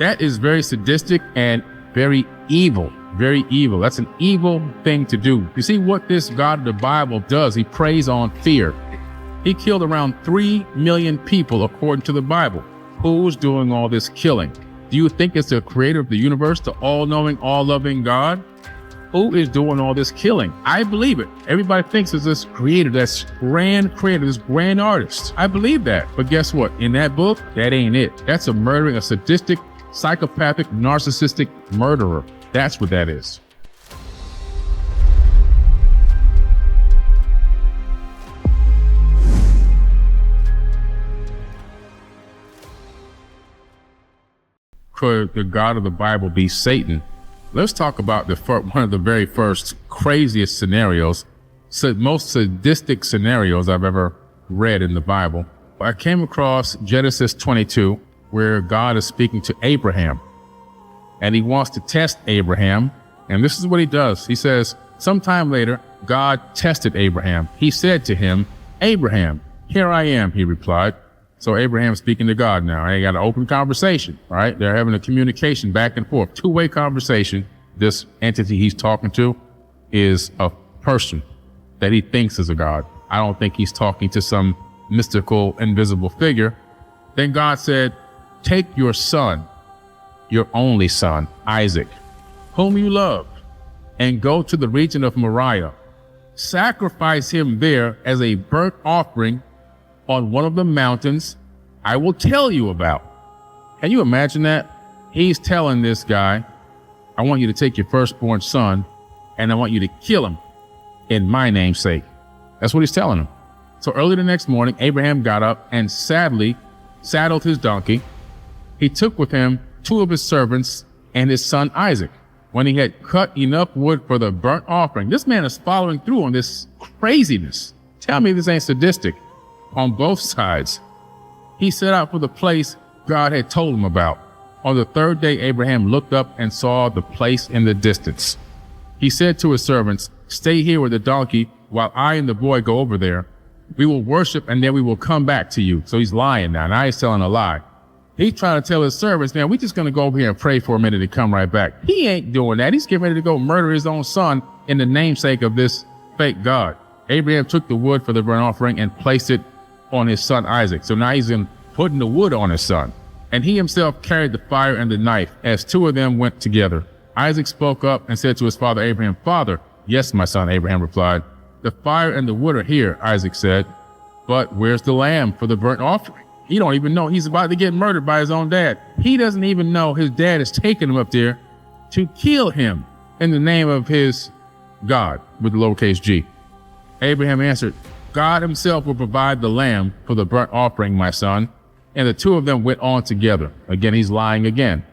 That is very sadistic and very evil. Very evil. That's an evil thing to do. You see what this God of the Bible does? He preys on fear. He killed around 3 million people according to the Bible. Who's doing all this killing? Do you think it's the creator of the universe, the all-knowing, all-loving God? Who is doing all this killing? I believe it. Everybody thinks it's this creator, this grand creator, this grand artist. I believe that. But guess what? In that book, that ain't it. That's a murdering, a sadistic, psychopathic, narcissistic murderer. That's what that is. Could the God of the Bible be Satan? Let's talk about one of the very first craziest scenarios, most sadistic scenarios I've ever read in the Bible. I came across Genesis 22, where God is speaking to Abraham. And he wants to test Abraham. And this is what he does. He says, sometime later, God tested Abraham. He said to him, Abraham, here I am, he replied. So Abraham's speaking to God now. They got an open conversation, right? They're having a communication back and forth, two-way conversation. This entity he's talking to is a person that he thinks is a God. I don't think he's talking to some mystical, invisible figure. Then God said, take your son, your only son, Isaac, whom you love, and go to the region of Moriah. Sacrifice him there as a burnt offering on one of the mountains I will tell you about. Can you imagine that? He's telling this guy, I want you to take your firstborn son and I want you to kill him in my name's sake. That's what he's telling him. So early the next morning, Abraham got up and sadly saddled his donkey. He took with him 2 of his servants and his son Isaac. When he had cut enough wood for the burnt offering, this man is following through on this craziness. Tell me this ain't sadistic on both sides. He set out for the place God had told him about. On the 3rd day, Abraham looked up and saw the place in the distance. He said to his servants, stay here with the donkey while I and the boy go over there. We will worship and then we will come back to you. So he's lying now. Now he's telling a lie. He's trying to tell his servants, man, we're just going to go over here and pray for a minute and come right back. He ain't doing that. He's getting ready to go murder his own son in the namesake of this fake God. Abraham took the wood for the burnt offering and placed it on his son Isaac. So now he's putting the wood on his son. And he himself carried the fire and the knife as 2 of them went together. Isaac spoke up and said to his father Abraham, Father, yes, my son, Abraham replied. The fire and the wood are here, Isaac said. But where's the lamb for the burnt offering? He don't even know he's about to get murdered by his own dad. He doesn't even know his dad is taking him up there to kill him in the name of his God with the lowercase g. Abraham answered, God himself will provide the lamb for the burnt offering, my son. And the 2 of them went on together. Again, he's lying again.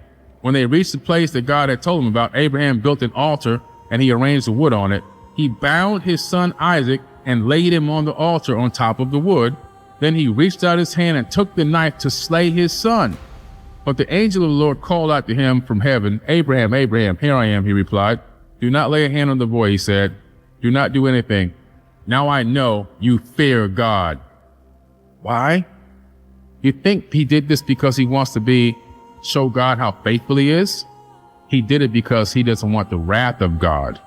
When they reached the place that God had told him about, Abraham built an altar and he arranged the wood on it. He bound his son Isaac and laid him on the altar on top of the wood. Then he reached out his hand and took the knife to slay his son. But the angel of the Lord called out to him from heaven, Abraham, Abraham, here I am, he replied. Do not lay a hand on the boy, he said. Do not do anything. Now I know you fear God. Why? You think he did this because he wants to show God how faithful he is? He did it because he doesn't want the wrath of God.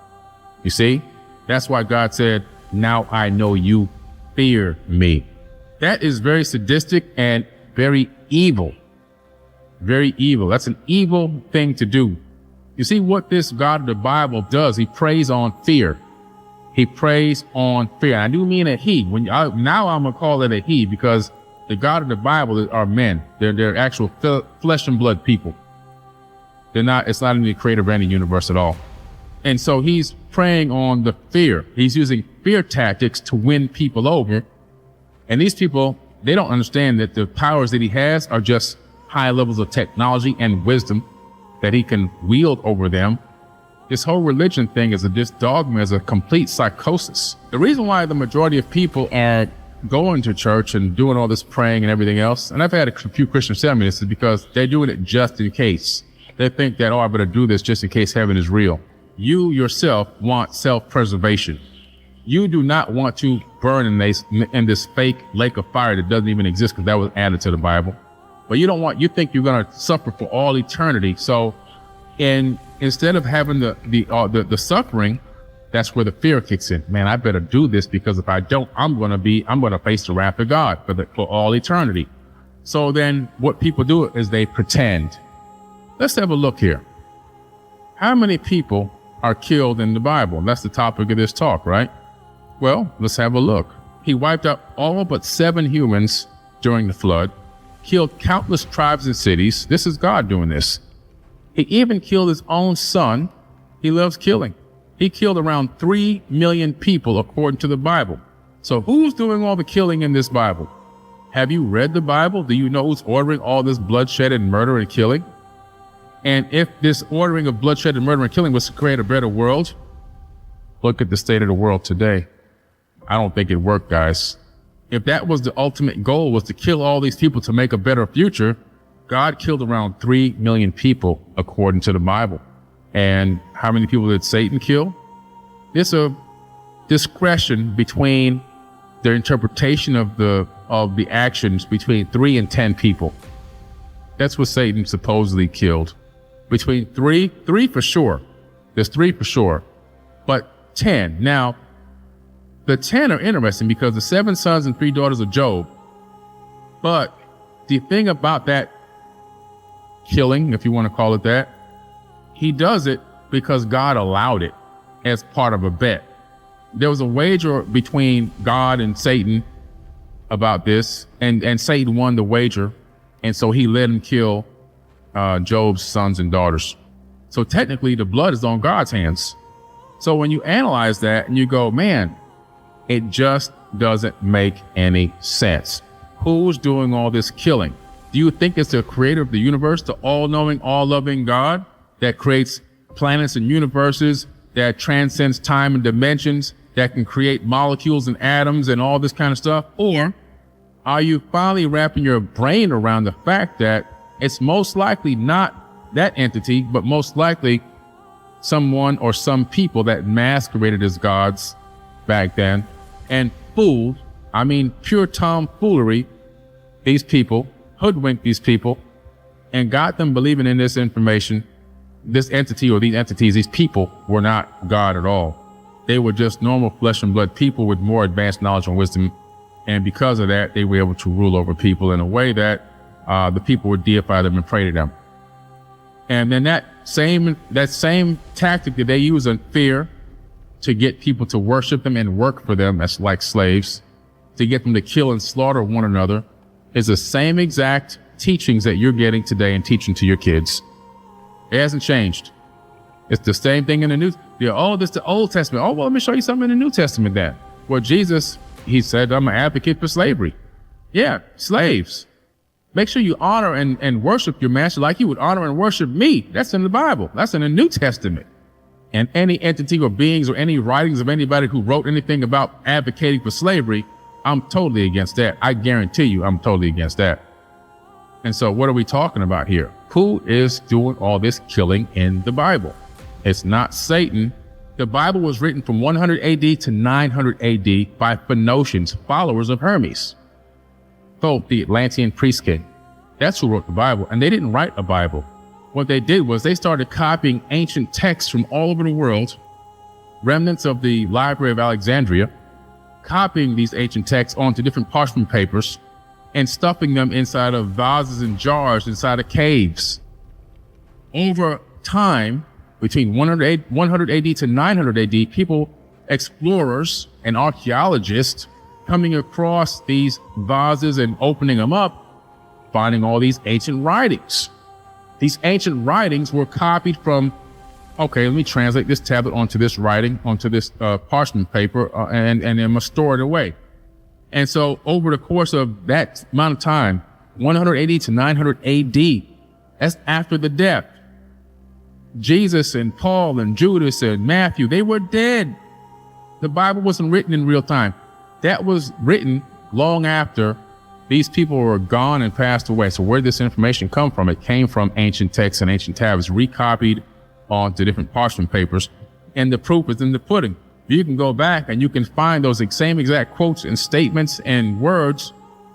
You see? That's why God said, now I know you fear me. That is very sadistic and very evil. Very evil. That's an evil thing to do. You see what this God of the Bible does? He preys on fear. He preys on fear. And I do mean a he. Now I'm going to call it a he because the God of the Bible are men. They're actual flesh and blood people. It's not in the creator of any universe at all. And so he's preying on the fear. He's using fear tactics to win people over. And these people, they don't understand that the powers that he has are just high levels of technology and wisdom that he can wield over them. This whole religion thing this dogma is a complete psychosis. The reason why the majority of people are going to church and doing all this praying and everything else, and I've had a few Christians tell me this, is because they're doing it just in case. They think that, I better do this just in case heaven is real. You yourself want self-preservation. You do not want to burn in this fake lake of fire that doesn't even exist because that was added to the Bible. but you think you're going to suffer for all eternity. So instead of having the suffering, that's where the fear kicks in. Man, I better do this, because if I don't, I'm going to face the wrath of God for all eternity. So then what people do is they pretend. Let's have a look here. How many people are killed in the Bible? That's the topic of this talk, right? Well, let's have a look. He wiped out all but 7 humans during the flood, killed countless tribes and cities. This is God doing this. He even killed his own son. He loves killing. He killed around 3 million people according to the Bible. So who's doing all the killing in this Bible? Have you read the Bible? Do you know who's ordering all this bloodshed and murder and killing? And if this ordering of bloodshed and murder and killing was to create a better world, look at the state of the world today. I don't think it worked, guys. If that was the ultimate goal, was to kill all these people to make a better future, God killed around 3 million people according to the Bible. And how many people did Satan kill? There's a discretion between their interpretation of the actions between 3 and 10 people. That's what Satan supposedly killed. Between three for sure. There's 3 for sure, but 10. Now, the 10 are interesting because the 7 sons and 3 daughters of Job. But the thing about that killing, if you want to call it that, he does it because God allowed it as part of a bet. There was a wager between God and Satan about this, and Satan won the wager, and so he let him kill Job's sons and daughters. So technically the blood is on God's hands. So when you analyze that and you go, man, it just doesn't make any sense. Who's doing all this killing? Do you think it's the creator of the universe, the all-knowing, all-loving God that creates planets and universes, that transcends time and dimensions, that can create molecules and atoms and all this kind of stuff? Or are you finally wrapping your brain around the fact that it's most likely not that entity, but most likely someone or some people that masqueraded as gods back then and fooled, I mean pure tomfoolery, these people, hoodwinked these people, and got them believing in this information. This entity or these entities, these people were not God at all. They were just normal flesh and blood people with more advanced knowledge and wisdom. And because of that, they were able to rule over people in a way that the people would deify them and pray to them. And then that same tactic that they use in fear to get people to worship them and work for them as like slaves, to get them to kill and slaughter one another, is the same exact teachings that you're getting today and teaching to your kids. It hasn't changed. It's the same thing in the New. Oh, this is the Old Testament. Oh, well, let me show you something in the New Testament then. Well, Jesus, he said, I'm an advocate for slavery. Yeah, slaves. Make sure you honor and worship your master like you would honor and worship me. That's in the Bible. That's in the New Testament. And any entity or beings or any writings of anybody who wrote anything about advocating for slavery, I'm totally against that. I guarantee you I'm totally against that. And so what are we talking about here? Who is doing all this killing in the Bible? It's not Satan. The Bible was written from 100 AD to 900 AD by Phoenicians, followers of Hermes. So the Atlantean priest king. That's who wrote the Bible. And they didn't write a Bible. What they did was they started copying ancient texts from all over the world, remnants of the Library of Alexandria, copying these ancient texts onto different parchment papers and stuffing them inside of vases and jars inside of caves. Over time, between 100 AD to 900 AD, people, explorers and archaeologists coming across these vases and opening them up, finding all these ancient writings. These ancient writings were copied from, okay, let me translate this tablet onto this writing, onto this parchment paper, and I'm gonna store it away. And so over the course of that amount of time, 100 AD to 900 AD, that's after the death. Jesus and Paul and Judas and Matthew, they were dead. The Bible wasn't written in real time. That was written long after these people were gone and passed away. So where did this information come from? It came from ancient texts and ancient tablets, recopied onto different parchment papers. And the proof is in the pudding. You can go back and you can find those same exact quotes and statements and words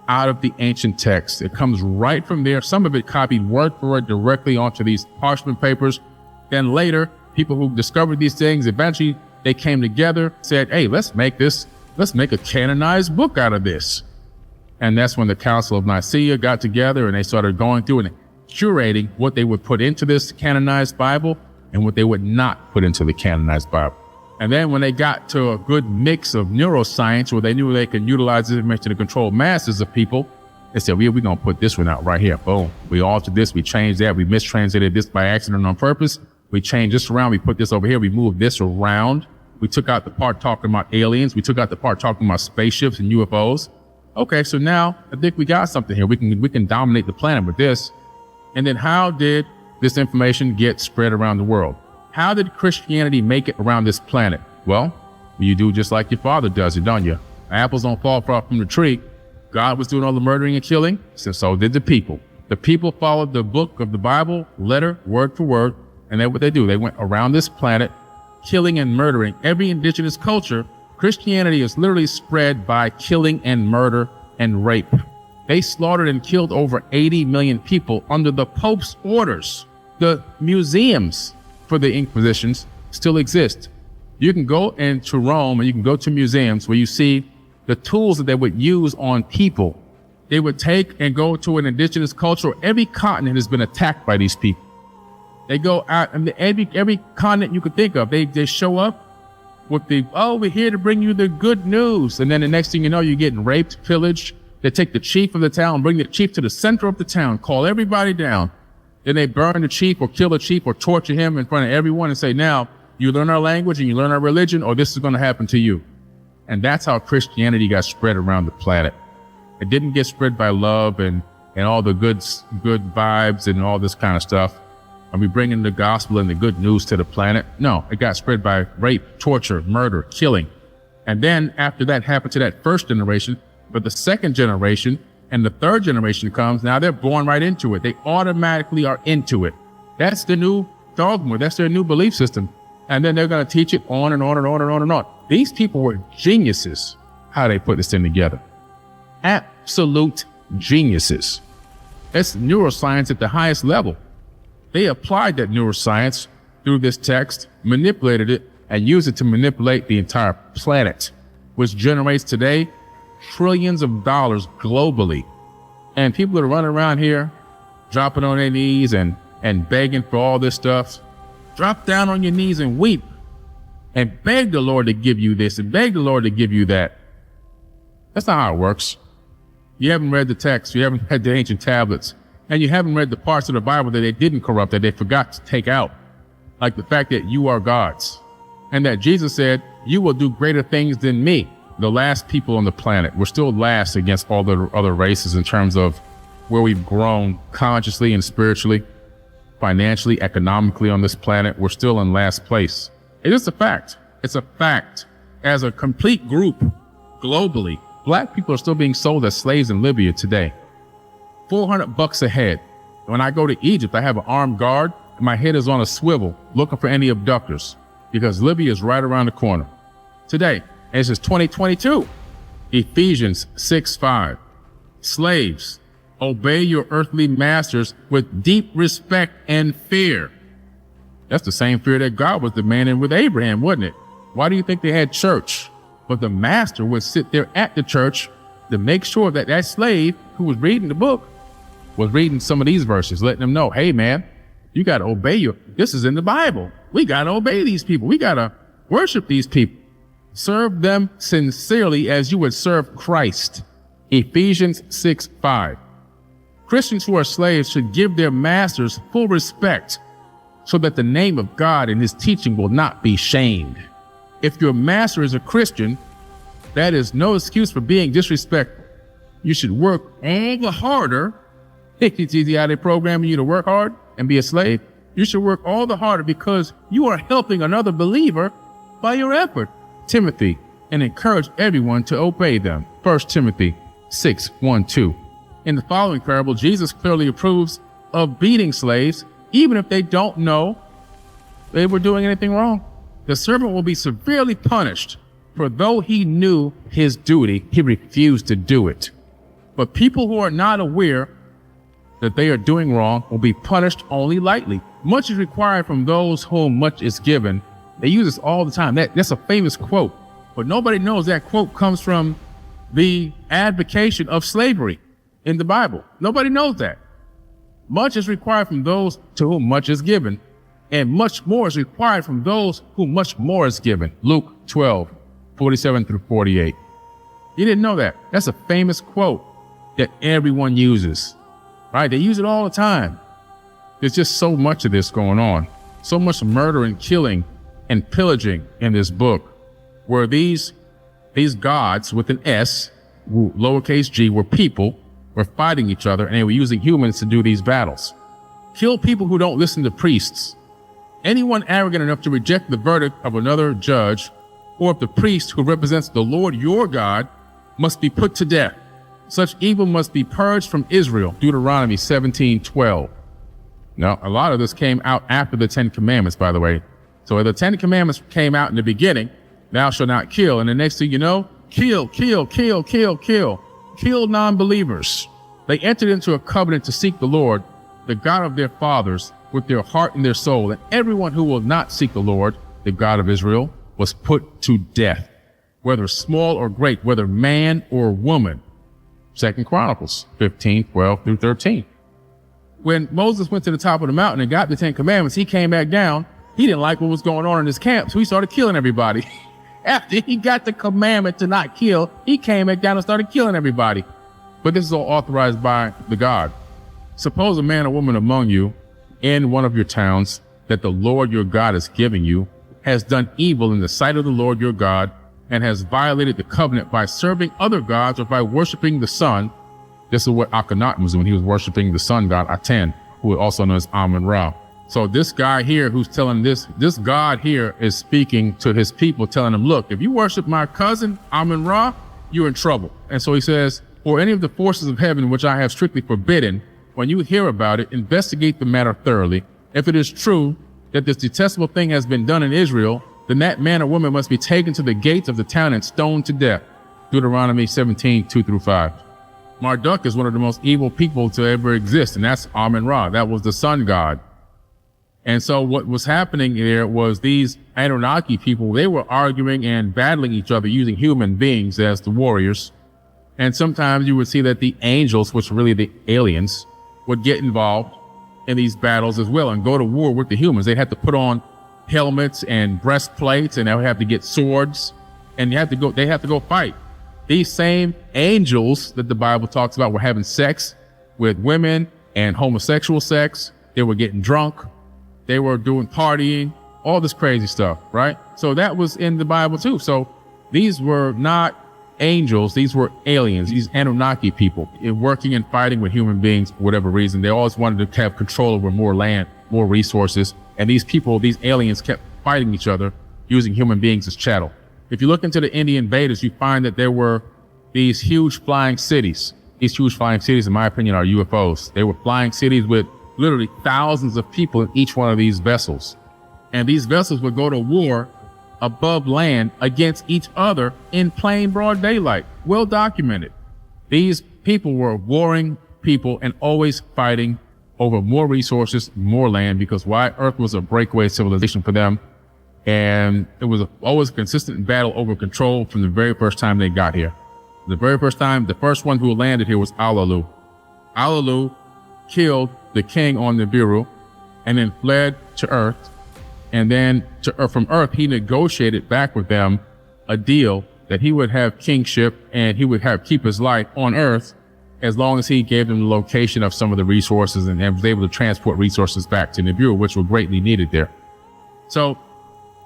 out of the ancient text. It comes right from there. Some of it copied word for word directly onto these parchment papers. Then later, people who discovered these things, eventually they came together, said, hey, let's make a canonized book out of this. And that's when the Council of Nicaea got together and they started going through and curating what they would put into this canonized Bible and what they would not put into the canonized Bible. And then when they got to a good mix of neuroscience where they knew they could utilize this information to control masses of people, they said, we're going to put this one out right here. Boom. We altered this. We changed that. We mistranslated this by accident on purpose. We changed this around. We put this over here. We moved this around. We took out the part talking about aliens. We took out the part talking about spaceships and UFOs. Okay, so now I think we got something here. We can dominate the planet with this. And then how did this information get spread around the world? How did Christianity make it around this planet? Well, you do just like your father does it, don't you? Apples don't fall far from the tree. God was doing all the murdering and killing, so did the people. The people followed the book of the Bible, letter, word for word, and that's what they do. They went around this planet, killing and murdering every indigenous culture. Christianity is literally spread by killing and murder and rape. They slaughtered and killed over 80 million people under the Pope's orders. The museums for the Inquisitions still exist. You can go into Rome and you can go to museums where you see the tools that they would use on people. They would take and go to an indigenous culture. Every continent has been attacked by these people. They go out and every continent you could think of, they show up with we're here to bring you the good news. And then the next thing you know, you're getting raped, pillaged. They take the chief of the town, bring the chief to the center of the town, call everybody down. Then they burn the chief or kill the chief or torture him in front of everyone and say, now you learn our language and you learn our religion or this is going to happen to you. And that's how Christianity got spread around the planet. It didn't get spread by love and all the good vibes and all this kind of stuff. And we bringing the gospel and the good news to the planet. No, it got spread by rape, torture, murder, killing. And then after that happened to that first generation, but the second generation and the third generation comes, now they're born right into it. They automatically are into it. That's the new dogma. That's their new belief system. And then they're going to teach it on and on and on and on and on. These people were geniuses, how they put this thing together. Absolute geniuses. That's neuroscience at the highest level. They applied that neuroscience through this text, manipulated it, and used it to manipulate the entire planet, which generates today trillions of dollars globally. And people that are running around here, dropping on their knees and begging for all this stuff, drop down on your knees and weep and beg the Lord to give you this and beg the Lord to give you that. That's not how it works. You haven't read the text. You haven't read the ancient tablets. And you haven't read the parts of the Bible that they didn't corrupt, that they forgot to take out. Like the fact that you are God's. And that Jesus said, you will do greater things than me. The last people on the planet. We're still last against all the other races in terms of where we've grown consciously and spiritually, financially, economically on this planet. We're still in last place. It is a fact. It's a fact. As a complete group, globally, black people are still being sold as slaves in Libya today. $400 a head. When I go to Egypt, I have an armed guard and my head is on a swivel looking for any abductors because Libya is right around the corner. Today, this is 2022. Ephesians 6:5. Slaves, obey your earthly masters with deep respect and fear. That's the same fear that God was demanding with Abraham, wasn't it? Why do you think they had church? But the master would sit there at the church to make sure that that slave who was reading the book was reading some of these verses, letting them know, hey man, you got to obey this is in the Bible. We got to obey these people. We got to worship these people. Serve them sincerely as you would serve Christ. Ephesians 6:5. Christians who are slaves should give their masters full respect so that the name of God and his teaching will not be shamed. If your master is a Christian, that is no excuse for being disrespectful. You should work all the harder. Think it's easy how they programming you to work hard and be a slave? You should work all the harder because you are helping another believer by your effort. Timothy, and encourage everyone to obey them. 1 Timothy 6:1-2. In the following parable, Jesus clearly approves of beating slaves, even if they don't know they were doing anything wrong. The servant will be severely punished, for though he knew his duty, he refused to do it. But people who are not aware that they are doing wrong will be punished only lightly. Much is required from those whom much is given. They use this all the time. That's a famous quote, but nobody knows that quote comes from the advocation of slavery in the Bible. Nobody knows that. Much is required from those to whom much is given, and much more is required from those whom much more is given. Luke 12:47-48. You didn't know that. That's a famous quote that everyone uses, right? They use it all the time. There's just so much of this going on. So much murder and killing and pillaging in this book, where these gods with an S, lowercase g, were people, were fighting each other, and they were using humans to do these battles. Kill people who don't listen to priests. Anyone arrogant enough to reject the verdict of another judge or of the priest who represents the Lord your God must be put to death. Such evil must be purged from Israel. Deuteronomy 17:12. Now, a lot of this came out after the 10 Commandments, by the way. So the 10 Commandments came out in the beginning, thou shalt not kill. And the next thing you know, kill non-believers. They entered into a covenant to seek the Lord, the God of their fathers, with their heart and their soul. And everyone who will not seek the Lord, the God of Israel, was put to death, whether small or great, whether man or woman. 2 Chronicles 15:12-13. When Moses went to the top of the mountain and got the 10 Commandments, he came back down. He didn't like what was going on in his camp, so he started killing everybody. After he got the commandment to not kill, he came back down and started killing everybody. But this is all authorized by the God. Suppose a man or woman among you in one of your towns that the Lord your God is giving you has done evil in the sight of the Lord your God and has violated the covenant by serving other gods or by worshiping the sun. This is what Akhenaten was doing. He was worshiping the sun god Aten, who is also known as Amun-Ra. So this guy here who's telling this God here is speaking to his people, telling them, look, if you worship my cousin Amun-Ra, you're in trouble. And so he says, or any of the forces of heaven, which I have strictly forbidden, when you hear about it, investigate the matter thoroughly. If it is true that this detestable thing has been done in Israel, then that man or woman must be taken to the gates of the town and stoned to death. Deuteronomy 17:2-5. Marduk is one of the most evil people to ever exist, and that's Amun-Ra. That was the sun god. And so what was happening there was these Anunnaki people, they were arguing and battling each other using human beings as the warriors. And sometimes you would see that the angels, which were really the aliens, would get involved in these battles as well and go to war with the humans. They'd have to put on helmets and breastplates, and they would have to get swords, and they have to go fight. These same angels that the Bible talks about were having sex with women and homosexual sex. They were getting drunk. They were doing partying, all this crazy stuff, right? So that was in the Bible too. So these were not angels. These were aliens, these Anunnaki people working and fighting with human beings for whatever reason. They always wanted to have control over more land, more resources. And these people, these aliens, kept fighting each other using human beings as chattel. If you look into the Indian Vedas, you find that there were these huge flying cities. These huge flying cities, in my opinion, are UFOs. They were flying cities with literally thousands of people in each one of these vessels. And these vessels would go to war above land against each other in plain broad daylight. Well documented. These people were warring people and always fighting over more resources, more land, because why? Earth was a breakaway civilization for them. And it was always a consistent battle over control from the very first time they got here. The very first time, the first one who landed here was Alalu. Alalu killed the king on Nibiru and then fled to Earth. And then from Earth, he negotiated back with them a deal that he would have kingship and he would keep his life on Earth as long as he gave them the location of some of the resources and was able to transport resources back to Nibiru, which were greatly needed there. So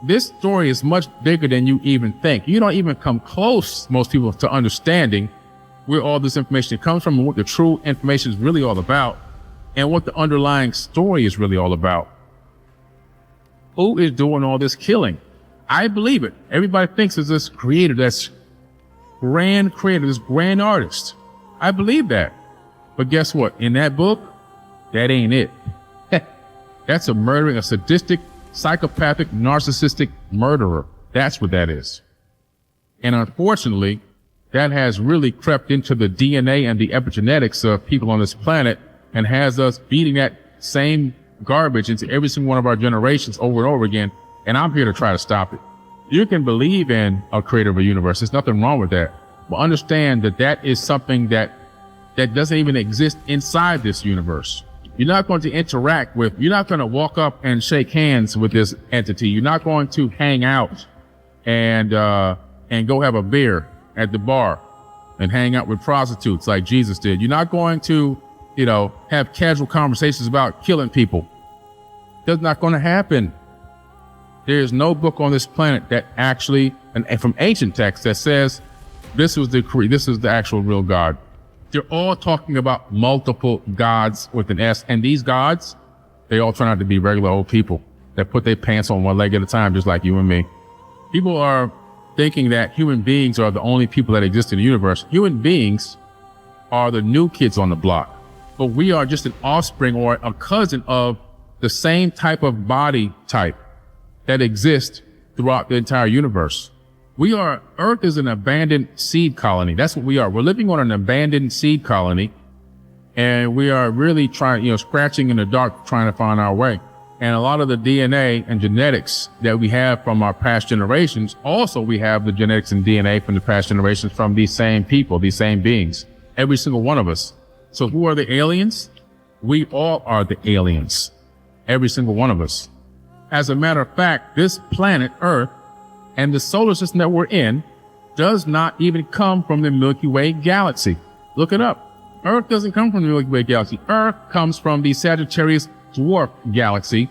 this story is much bigger than you even think. You don't even come close, most people, to understanding where all this information comes from and what the true information is really all about and what the underlying story is really all about. Who is doing all this killing? I believe it. Everybody thinks it's this creator, this grand creator, this grand artist. I believe that. But guess what? In that book, that ain't it. That's a murdering, a sadistic, psychopathic, narcissistic murderer. That's what that is. And unfortunately, that has really crept into the DNA and the epigenetics of people on this planet and has us feeding that same garbage into every single one of our generations over and over again. And I'm here to try to stop it. You can believe in a creator of a universe. There's nothing wrong with that. But understand that that is something that doesn't even exist inside this universe. You're not going to interact with, you're not going to walk up and shake hands with this entity. You're not going to hang out and go have a beer at the bar and hang out with prostitutes like Jesus did. You're not going to, have casual conversations about killing people. That's not going to happen. There's no book on this planet that actually, and from ancient texts, that says this is the actual real God. They're all talking about multiple gods with an S, and these gods, they all turn out to be regular old people that put their pants on one leg at a time, just like you and me. People are thinking that human beings are the only people that exist in the universe. Human beings are the new kids on the block, but we are just an offspring or a cousin of the same type of body type that exists throughout the entire universe. Earth is an abandoned seed colony. That's what we are. We're living on an abandoned seed colony, and we are really trying, scratching in the dark, trying to find our way. And a lot of the DNA and genetics that we have from our past generations, also we have the genetics and DNA from the past generations from these same people, these same beings, every single one of us. So who are the aliens? We all are the aliens, every single one of us. As a matter of fact, this planet Earth and the solar system that we're in does not even come from the Milky Way galaxy. Look it up. Earth doesn't come from the Milky Way galaxy. Earth comes from the Sagittarius dwarf galaxy.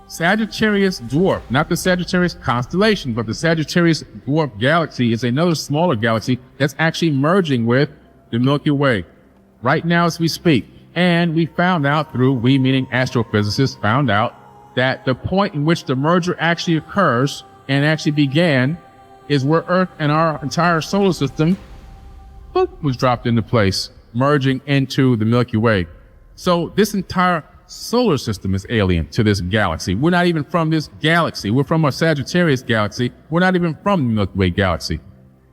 Sagittarius dwarf, not the Sagittarius constellation, but the Sagittarius dwarf galaxy is another smaller galaxy that's actually merging with the Milky Way right now as we speak. And we found out we meaning astrophysicists, found out that the point in which the merger actually occurs and actually began is where Earth and our entire solar system was dropped into place, merging into the Milky Way. So this entire solar system is alien to this galaxy. We're not even from this galaxy. We're from a Sagittarius galaxy. We're not even from the Milky Way galaxy.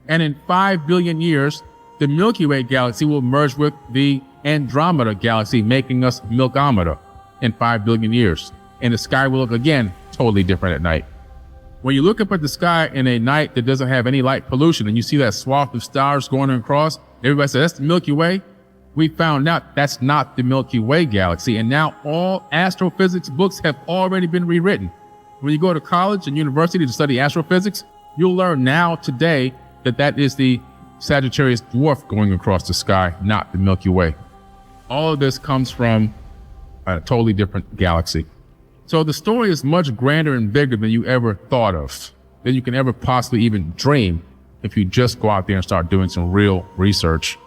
And in 5 billion years, the Milky Way galaxy will merge with the Andromeda galaxy, making us Milkomeda in 5 billion years. And the sky will look again totally different at night. When you look up at the sky in a night that doesn't have any light pollution and you see that swath of stars going across, everybody says, that's the Milky Way. We found out that's not the Milky Way galaxy. And now all astrophysics books have already been rewritten. When you go to college and university to study astrophysics, you'll learn now today that is the Sagittarius dwarf going across the sky, not the Milky Way. All of this comes from a totally different galaxy. So the story is much grander and bigger than you ever thought of, than you can ever possibly even dream if you just go out there and start doing some real research.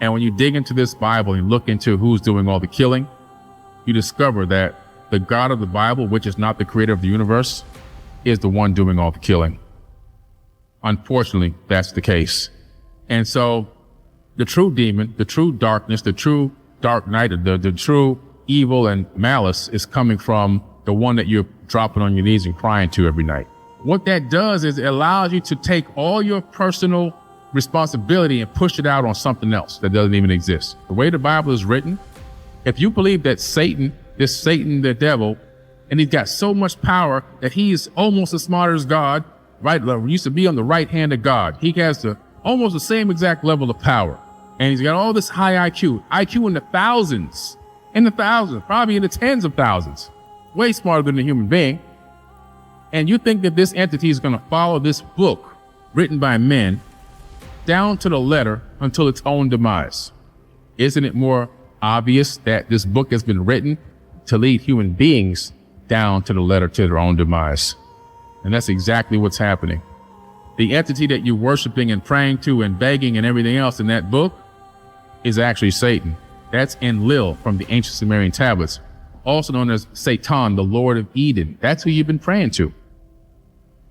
And when you dig into this Bible and look into who's doing all the killing, you discover that the God of the Bible, which is not the creator of the universe, is the one doing all the killing. Unfortunately, that's the case. And so the true demon, the true darkness, the true dark night, the true evil and malice is coming from the one that you're dropping on your knees and crying to every night. What that does is it allows you to take all your personal responsibility and push it out on something else that doesn't even exist. The way the Bible is written, if you believe that Satan, the devil, and he's got so much power that he's almost as smart as God, right? He used to be on the right hand of God. He has almost the same exact level of power. And he's got all this high IQ in the thousands, probably in the tens of thousands, way smarter than a human being. And you think that this entity is going to follow this book written by men down to the letter until its own demise. Isn't it more obvious that this book has been written to lead human beings down to the letter to their own demise? And that's exactly what's happening. The entity that you're worshiping and praying to and begging and everything else in that book is actually Satan. That's Enlil from the ancient Sumerian tablets, also known as Satan, the Lord of Eden. That's who you've been praying to.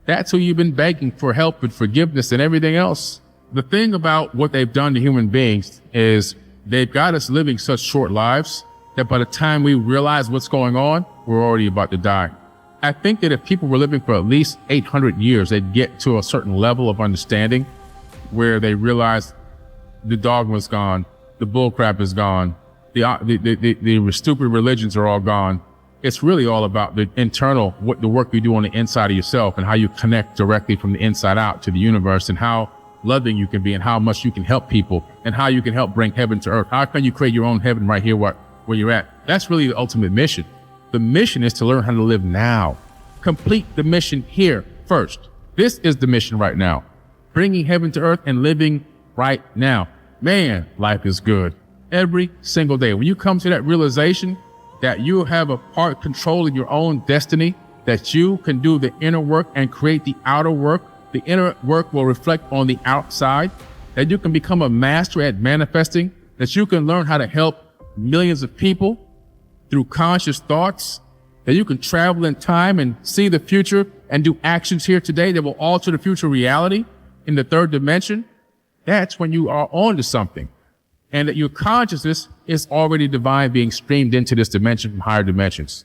That's who you've been begging for help and forgiveness and everything else. The thing about what they've done to human beings is they've got us living such short lives that by the time we realize what's going on, we're already about to die. I think that if people were living for at least 800 years, they'd get to a certain level of understanding where they realize the dogma's gone, the bullcrap is gone, the stupid religions are all gone. It's really all about the internal, the work you do on the inside of yourself and how you connect directly from the inside out to the universe, and how loving you can be and how much you can help people and how you can help bring heaven to earth. How can you create your own heaven right here where you're at? That's really the ultimate mission. The mission is to learn how to live now. Complete the mission here first. This is the mission right now. Bringing heaven to earth and living right now. Man, life is good. Every single day. When you come to that realization that you have a part control in your own destiny, that you can do the inner work and create the outer work, the inner work will reflect on the outside, that you can become a master at manifesting, that you can learn how to help millions of people through conscious thoughts, that you can travel in time and see the future and do actions here today that will alter the future reality in the third dimension. That's when you are on to something. And that your consciousness is already divine, being streamed into this dimension from higher dimensions.